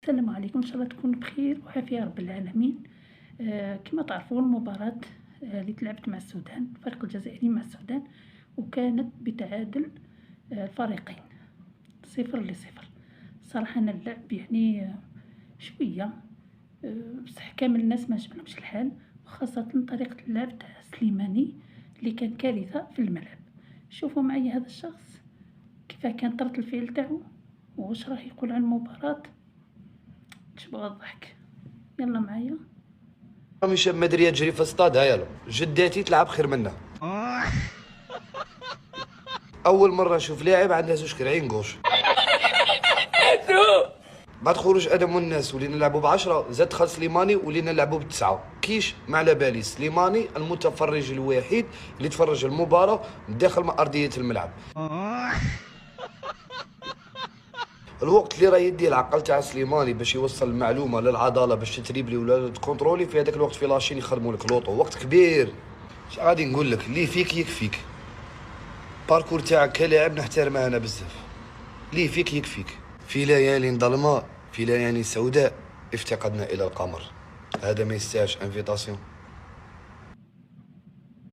السلام عليكم، إن شاء الله تكونوا بخير وعافية رب العالمين. كما تعرفون المباراة اللي تلعبت مع السودان، الفريق الجزائري مع السودان، وكانت بتعادل الفريقين 0-0. صراحة أنا اللعب يعني شوية بصح كامل الناس ما عجبهمش الحال، وخاصة طريقة اللعب تاع سليماني اللي كان كارثة في الملعب. شوفوا معايا هذا الشخص كيفاه كان طرد الفعل تاعو، واش راه يقول عن المباراة. تشبغ الضحك. يلا معايا. رامي شاب مدري تجري في الصطاد يالو، جداتي تلعب خير منه. اول مره نشوف لاعب عنده زوج كرعين غوش. بعد خروج ادم والناس ولينا نلعبوا ب10، زاد دخل سليماني ولينا نلعبوا ب9. كيش ما على بالي، سليماني المتفرج الوحيد اللي تفرج المباراه من داخل ارضيه الملعب. الوقت اللي راه يدي العقل تاع سليماني باش يوصل المعلومه للعضله باش تتريبلي ولا تكونترولي، في هذاك الوقت في لاشين يخدموا لك لوطو وقت كبير. اش غادي نقول لك، اللي فيك يكفيك. باركور تاعك كلاعب نحترمه انا بزاف، اللي فيك يكفيك. في ليالي ظلماء، في ليالي سوداء، افتقدنا الى القمر. هذا ما يستاهلش انفيتاسيون.